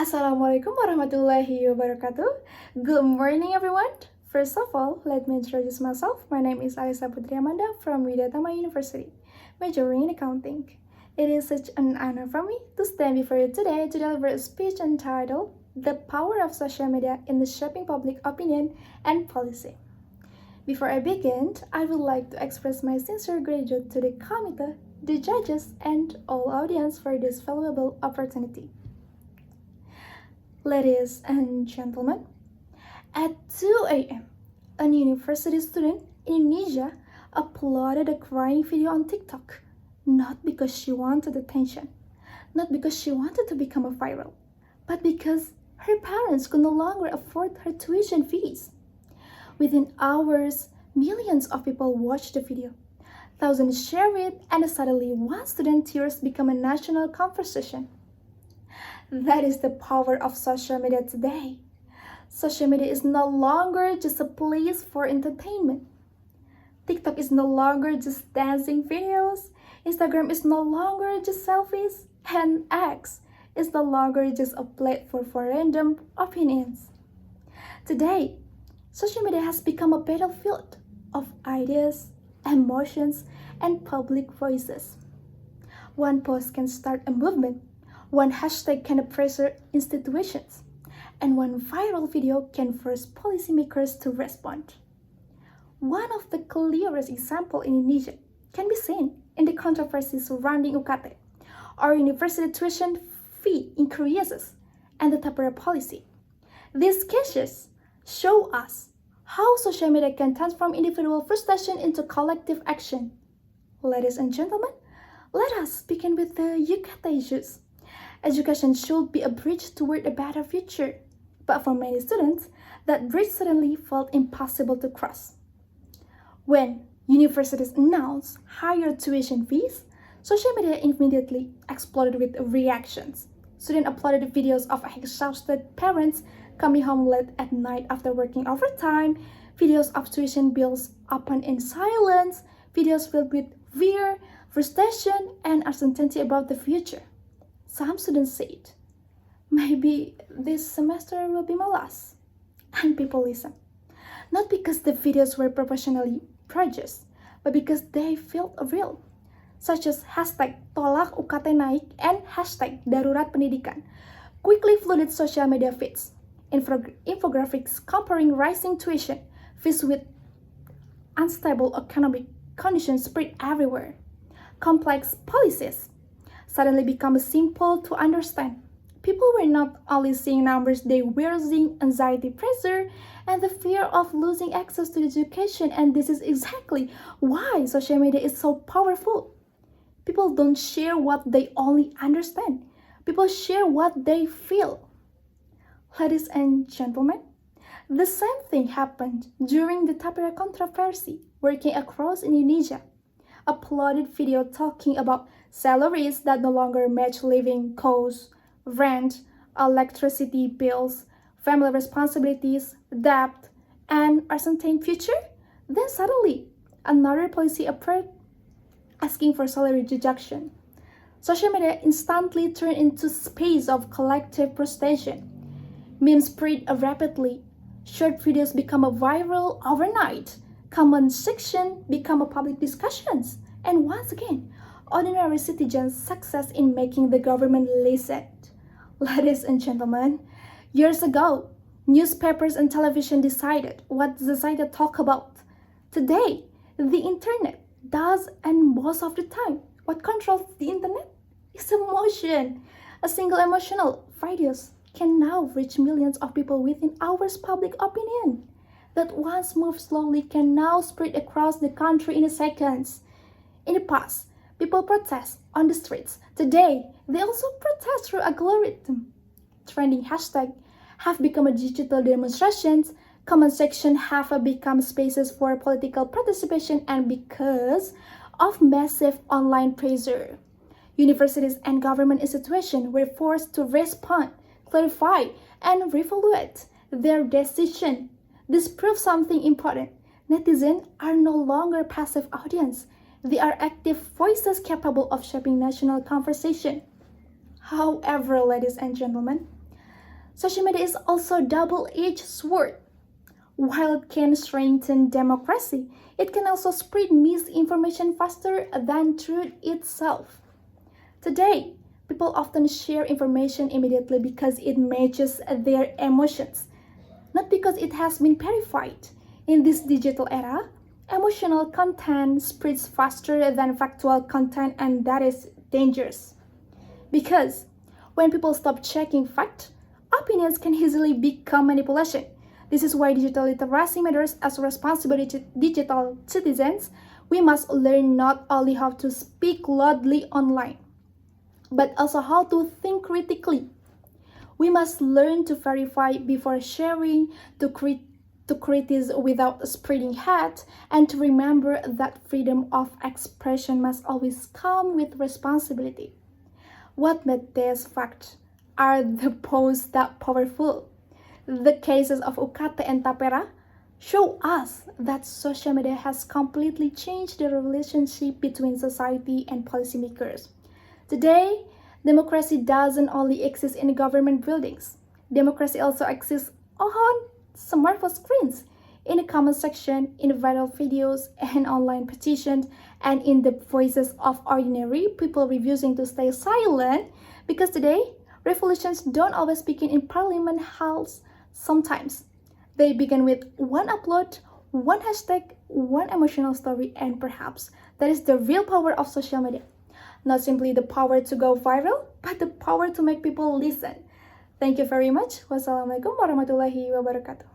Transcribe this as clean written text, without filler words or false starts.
Assalamualaikum warahmatullahi wabarakatuh. Good morning, everyone. First of all, let me introduce myself. My name is Allisa Putri from Widyatama University, majoring in accounting. It is such an honor for me to stand before you today to deliver a speech entitled The Power of Social Media in the Shaping Public Opinion and Policy. Before I begin, I would like to express my sincere gratitude to the committee, the judges, and all audience for this valuable opportunity. Ladies and gentlemen, at 2 a.m., a university student in Indonesia uploaded a crying video on TikTok, not because she wanted attention, not because she wanted to become a viral, but because her parents could no longer afford her tuition fees. Within hours, millions of people watched the video. Thousands shared it, and suddenly one student's tears became a national conversation. That is the power of social media today. Social media is no longer just a place for entertainment. TikTok is no longer just dancing videos. Instagram is no longer just selfies. And X is no longer just a platform for random opinions. Today, social media has become a battlefield of ideas, emotions, and public voices. One post can start a movement. One hashtag can pressure institutions, and one viral video can force policymakers to respond. One of the clearest examples in Indonesia can be seen in the controversy surrounding UKT, or university tuition fee increases, and the Tapera policy. These cases show us how social media can transform individual frustration into collective action. Ladies and gentlemen, let us begin with the UKT issues. Education should be a bridge toward a better future, but for many students, that bridge suddenly felt impossible to cross. When universities announced higher tuition fees, social media immediately exploded with reactions. Students uploaded videos of exhausted parents coming home late at night after working overtime, videos of tuition bills opened in silence, videos filled with fear, frustration, and uncertainty about the future. Some students said, maybe this semester will be my last. And people listened. Not because the videos were professionally produced, but because they felt real. Such as hashtag tolak UKT naik and hashtag darurat pendidikan quickly flooded social media feeds. Infographics comparing rising tuition fees with unstable economic conditions spread everywhere. Complex policies suddenly become simple to understand. People were not only seeing numbers, they were seeing anxiety, pressure, and the fear of losing access to education. And this is exactly why social media is so powerful. People don't share what they only understand. People share what they feel. Ladies and gentlemen, the same thing happened during the Tapera controversy, working across Indonesia. Uploaded video talking about salaries that no longer match living costs, rent, electricity bills, family responsibilities, debt, and uncertain future. Then suddenly, another policy appeared asking for salary deduction. Social media instantly turned into space of collective frustration. Memes spread rapidly. Short videos become a viral overnight. Comment section become a public discussions. And once again, ordinary citizens' success in making the government listen. Ladies and gentlemen, years ago, newspapers and television decided what society talk about. Today, the internet does, and most of the time, what controls the internet is emotion. A single emotional videos can now reach millions of people within hours. Public opinion that once moved slowly can now spread across the country in seconds. In the past, people protest on the streets. Today, they also protest through algorithm. Trending hashtags have become a digital demonstrations. Comment sections have become spaces for political participation, and because of massive online pressure, universities and government institutions were forced to respond, clarify, and reevaluate their decision. This proves something important. Netizens are no longer passive audience. They are active voices capable of shaping national conversation. However, ladies and gentlemen, social media is also a double-edged sword. While it can strengthen democracy, it can also spread misinformation faster than truth itself. Today, people often share information immediately because it matches their emotions, not because it has been verified. In this digital era, emotional content spreads faster than factual content, and that is dangerous. Because when people stop checking facts, opinions can easily become manipulation. This is why digital literacy matters. As responsible digital citizens. We must learn not only how to speak loudly online, but also how to think critically. We must learn to verify before sharing, to criticize without spreading hate, and to remember that freedom of expression must always come with responsibility. What made these facts are the posts that powerful. The cases of Ukate and Tapera show us that social media has completely changed the relationship between society and policymakers. Today, democracy doesn't only exist in government buildings. Democracy also exists on smartphone screens, in the comment section, in viral videos and online petitions, and in the voices of ordinary people refusing to stay silent. Because today, revolutions don't always begin in parliament halls. Sometimes they begin with one upload, one hashtag, one emotional story, and perhaps that is the real power of social media. Not simply the power to go viral, but the power to make people listen. Thank you very much. Wassalamualaikum warahmatullahi wabarakatuh.